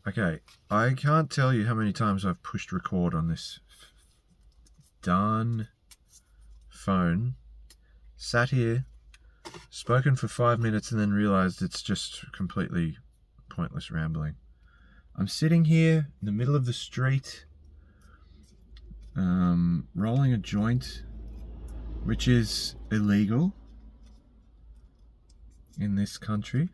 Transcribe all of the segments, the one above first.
Okay, I can't tell you how many times I've pushed record on this darn phone, sat here, spoken for 5 minutes, and then realized it's just completely pointless rambling. I'm sitting here in the middle of the street, rolling a joint, which is illegal in this country.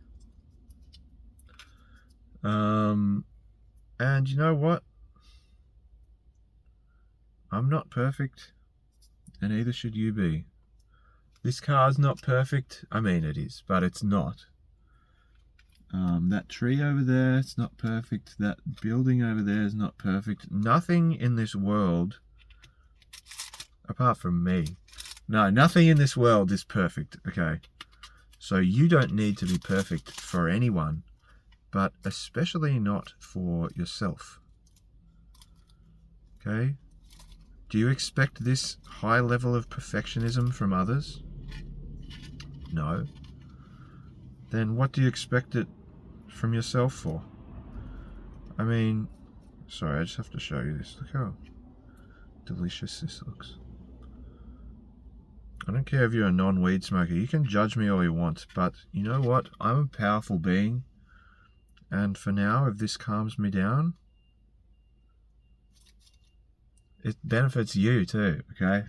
And you know what? I'm not perfect, and neither should you be. This car's not perfect. I mean, it is, but it's not. That tree over there, it's not perfect. That building over there is not perfect. Nothing in this world, apart from me, nothing in this world is perfect, okay? So you don't need to be perfect for anyone, but especially not for yourself. Okay? Do you expect this high level of perfectionism from others? No. Then what do you expect it from yourself for? I mean, sorry, I just have to show you this. Look how delicious this looks. I don't care if you're a non-weed smoker. You can judge me all you want, but you know what? I'm a powerful being, and for now, if this calms me down, it benefits you too, okay?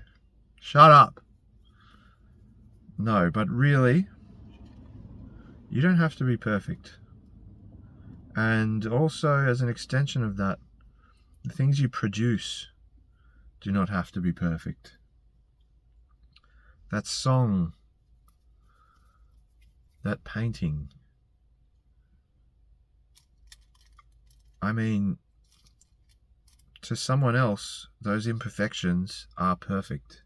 Shut up! No, but really, you don't have to be perfect. And also, as an extension of that, the things you produce do not have to be perfect. That song, that painting, I mean, to someone else, those imperfections are perfect.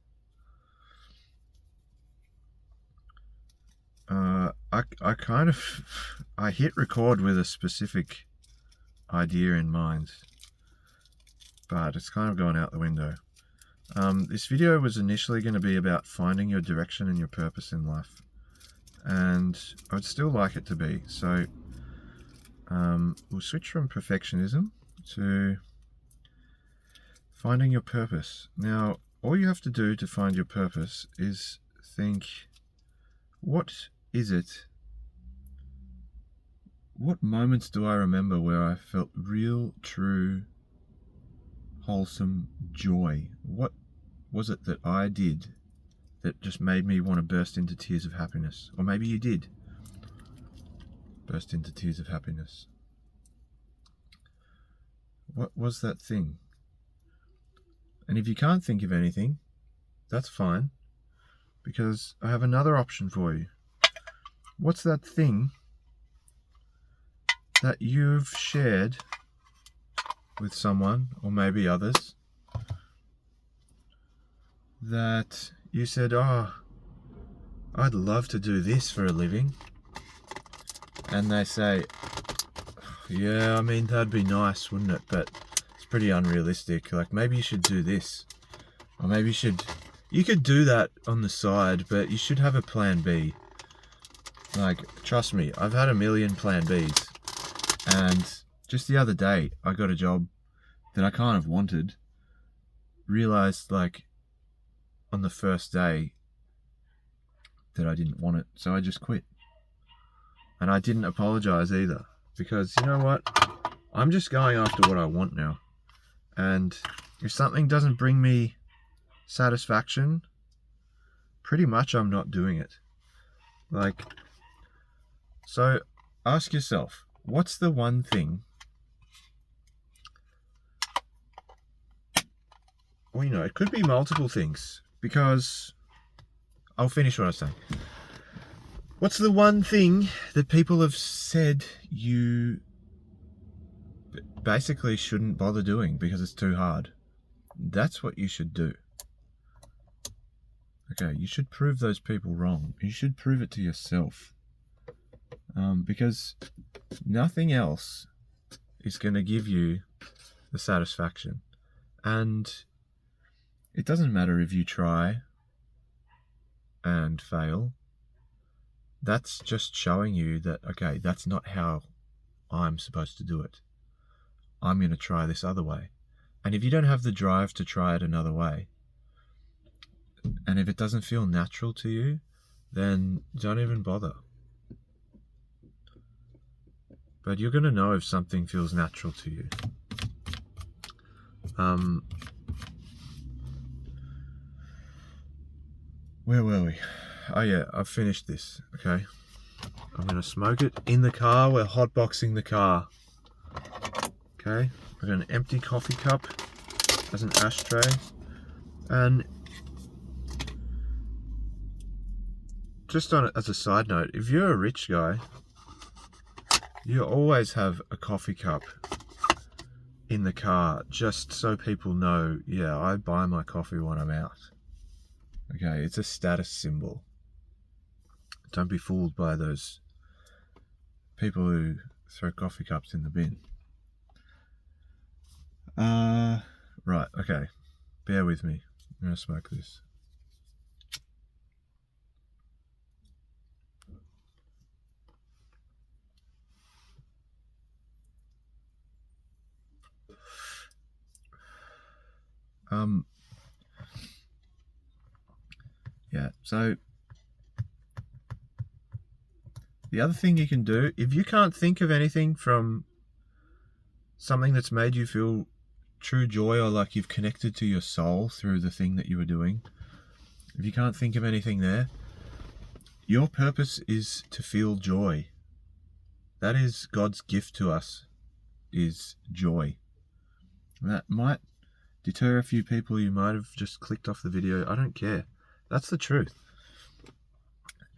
I hit record with a specific idea in mind, but it's kind of gone out the window. This video was initially going to be about finding your direction and your purpose in life, and I would still like it to be. So we'll switch from perfectionism to finding your purpose. Now, all you have to do to find your purpose is think, what is it? What moments do I remember where I felt real, true, wholesome joy? What was it that I did that just made me want to burst into tears of happiness? Or maybe you did burst into tears of happiness. What was that thing? And if you can't think of anything, that's fine, because I have another option for you. What's that thing that you've shared with someone, or maybe others, that you said, oh, I'd love to do this for a living? And they say, yeah, I mean, that'd be nice, wouldn't it? But it's pretty unrealistic. Like, maybe you should do this. Or maybe you could do that on the side, but you should have a plan B. Like, trust me, I've had a million plan Bs. And just the other day, I got a job that I kind of wanted. Realized, like, on the first day that I didn't want it. So I just quit. And I didn't apologize either. Because, you know what? I'm just going after what I want now. And if something doesn't bring me satisfaction, pretty much I'm not doing it. Like, so ask yourself, what's the one thing? Well, you know, it could be multiple things, because I'll finish what I was saying. What's the one thing that people have said you basically shouldn't bother doing because it's too hard? That's what you should do. Okay, you should prove those people wrong. You should prove it to yourself. Because nothing else is going to give you the satisfaction. And it doesn't matter if you try and fail. That's just showing you that, okay, that's not how I'm supposed to do it. I'm going to try this other way. And if you don't have the drive to try it another way, and if it doesn't feel natural to you, then don't even bother. But you're going to know if something feels natural to you. Where were we? Oh yeah, I've finished this. Okay. I'm going to smoke it in the car. We're hotboxing the car. Okay. I've got an empty coffee cup as an ashtray. And just on it as a side note, if you're a rich guy, you always have a coffee cup in the car just so people know, yeah, I buy my coffee when I'm out. Okay, it's a status symbol. Don't be fooled by those people who throw coffee cups in the bin. Right, okay. Bear with me. I'm going to smoke this. Yeah, so the other thing you can do, if you can't think of anything from something that's made you feel true joy, or like you've connected to your soul through the thing that you were doing, if you can't think of anything there, your purpose is to feel joy. That is God's gift to us, is joy. That might deter a few people. You might have just clicked off the video. I don't care. That's the truth.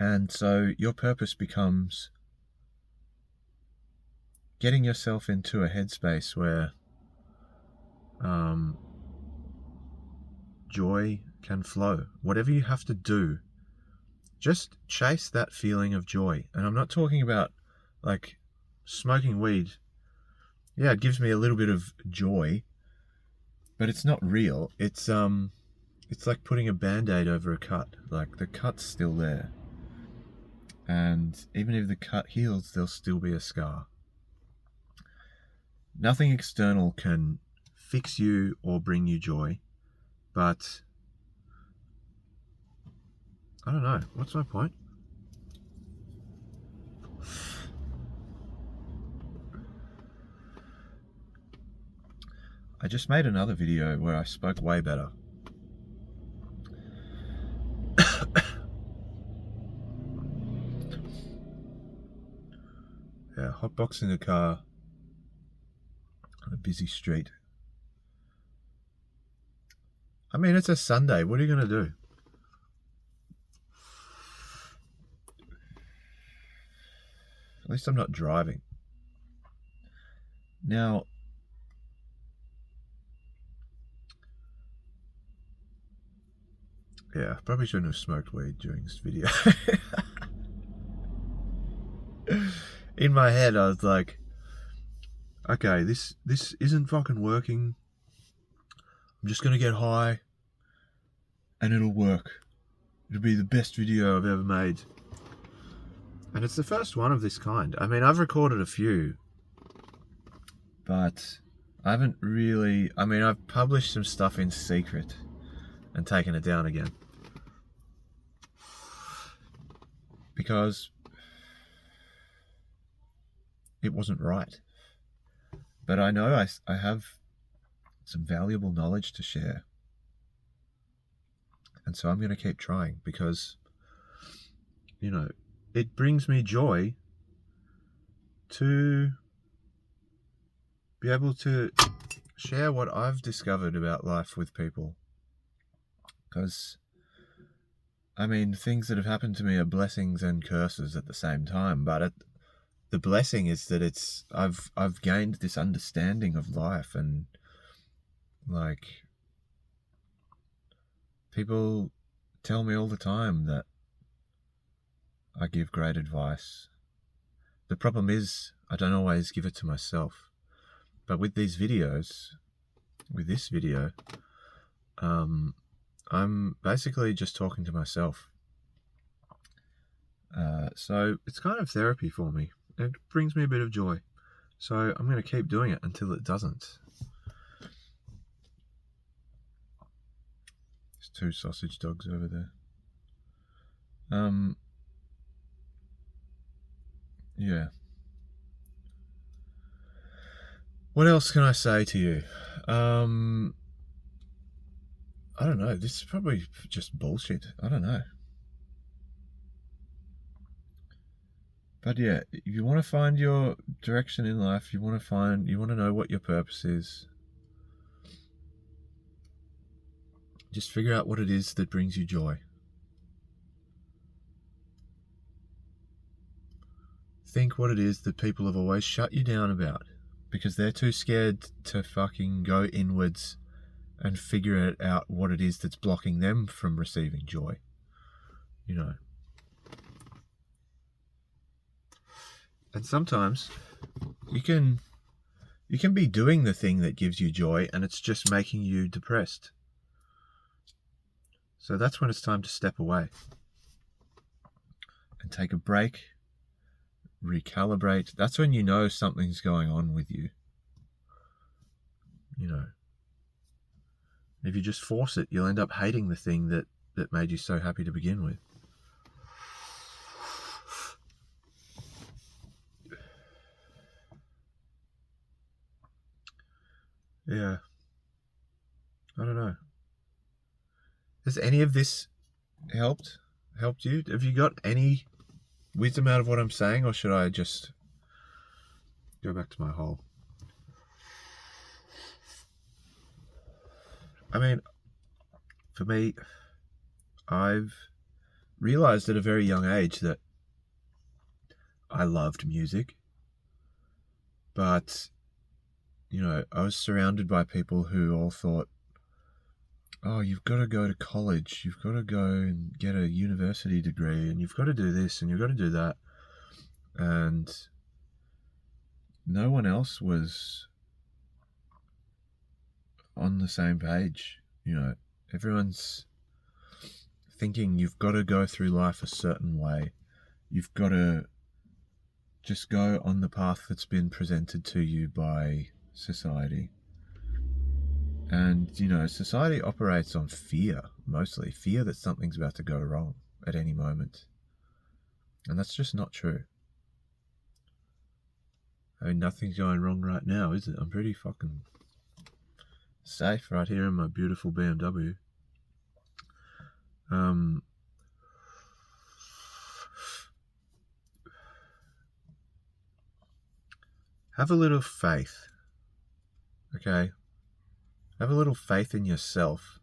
And so your purpose becomes getting yourself into a headspace where joy can flow. Whatever you have to do, just chase that feeling of joy. And I'm not talking about like smoking weed. Yeah, it gives me a little bit of joy, but it's not real. It's like putting a band-aid over a cut. Like, the cut's still there. And even if the cut heals, there'll still be a scar. Nothing external can fix you or bring you joy, but I don't know. What's my point? I just made another video where I spoke way better. Yeah, hotboxing the car on a busy street. I mean, it's a Sunday. What are you going to do? At least I'm not driving. Now, yeah, I probably shouldn't have smoked weed during this video. In my head, I was like, okay, this isn't fucking working. I'm just going to get high and it'll work. It'll be the best video I've ever made. And it's the first one of this kind. I mean, I've recorded a few, but I haven't really... I mean, I've published some stuff in secret and taken it down again. Because it wasn't right. But I know I have some valuable knowledge to share. And so I'm going to keep trying because, you know, it brings me joy to be able to share what I've discovered about life with people. Because, I mean, things that have happened to me are blessings and curses at the same time. But the blessing is that I've gained this understanding of life, and like, people tell me all the time that I give great advice. The problem is I don't always give it to myself. But with these videos, with this video, I'm basically just talking to myself. So it's kind of therapy for me. It brings me a bit of joy. So I'm going to keep doing it until it doesn't. There's 2 sausage dogs over there. Yeah. What else can I say to you? I don't know. This is probably just bullshit. I don't know. But yeah, if you want to find your direction in life, you want to know what your purpose is, just figure out what it is that brings you joy. Think what it is that people have always shut you down about, because they're too scared to fucking go inwards and figure it out what it is that's blocking them from receiving joy. You know. And sometimes you can be doing the thing that gives you joy and it's just making you depressed. So that's when it's time to step away and take a break, recalibrate. That's when you know something's going on with you. You know. If you just force it, you'll end up hating the thing that made you so happy to begin with. Yeah. I don't know. Has any of this helped you? Have you got any wisdom out of what I'm saying, or should I just go back to my hole? I mean, for me, I've realized at a very young age that I loved music, but, you know, I was surrounded by people who all thought, oh, you've got to go to college, you've got to go and get a university degree, and you've got to do this, and you've got to do that. And no one else was on the same page. You know, everyone's thinking you've got to go through life a certain way. You've got to just go on the path that's been presented to you by society. And, you know, society operates on fear, mostly. Fear that something's about to go wrong at any moment. And that's just not true. I mean, nothing's going wrong right now, is it? I'm pretty fucking safe right here in my beautiful BMW. Have a little faith, okay? Have a little faith in yourself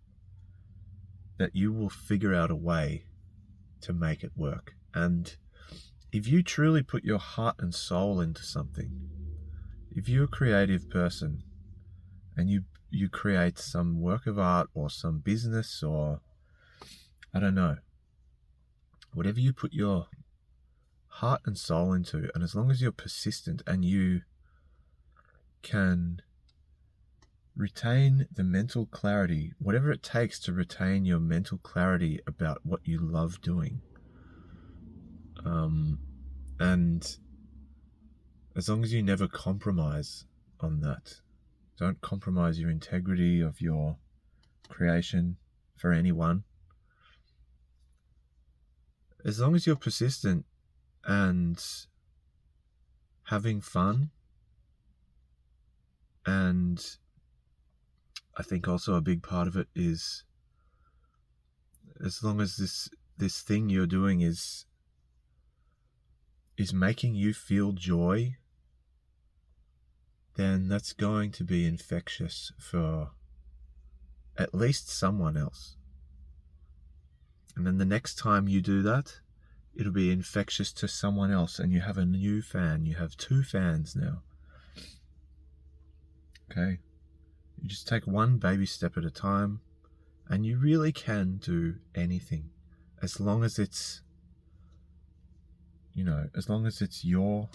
that you will figure out a way to make it work. And if you truly put your heart and soul into something, if you're a creative person and you create some work of art or some business or, I don't know, whatever you put your heart and soul into, and as long as you're persistent and you can retain the mental clarity, whatever it takes to retain your mental clarity about what you love doing, and as long as you never compromise on that, don't compromise your integrity of your creation for anyone. As long as you're persistent and having fun, and I think also a big part of it is, as long as this thing you're doing is making you feel joy, then that's going to be infectious for at least someone else. And then the next time you do that, it'll be infectious to someone else, and you have a new fan. You have 2 fans now. Okay? You just take one baby step at a time, and you really can do anything as long as it's, you know, as long as it's your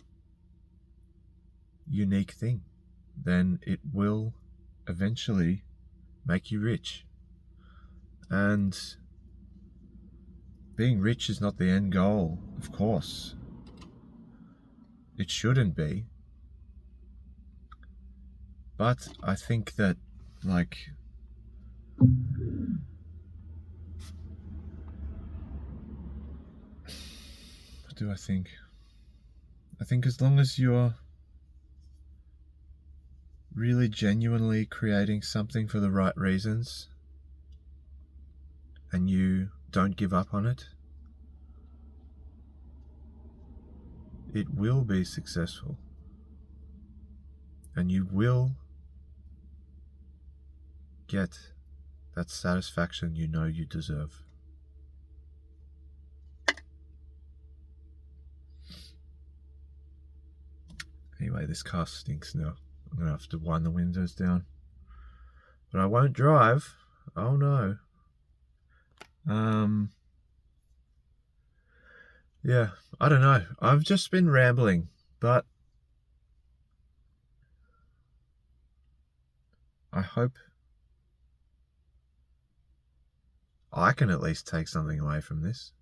unique thing, then it will eventually make you rich. And being rich is not the end goal, of course. It shouldn't be. But I think that, like, what do I think? I think as long as you're really genuinely creating something for the right reasons and you don't give up on it, it will be successful. And you will get that satisfaction you know you deserve. Anyway, this car stinks now. I'm going to have to wind the windows down. But I won't drive. Oh no. Yeah, I don't know. I've just been rambling, but I hope I can at least take something away from this.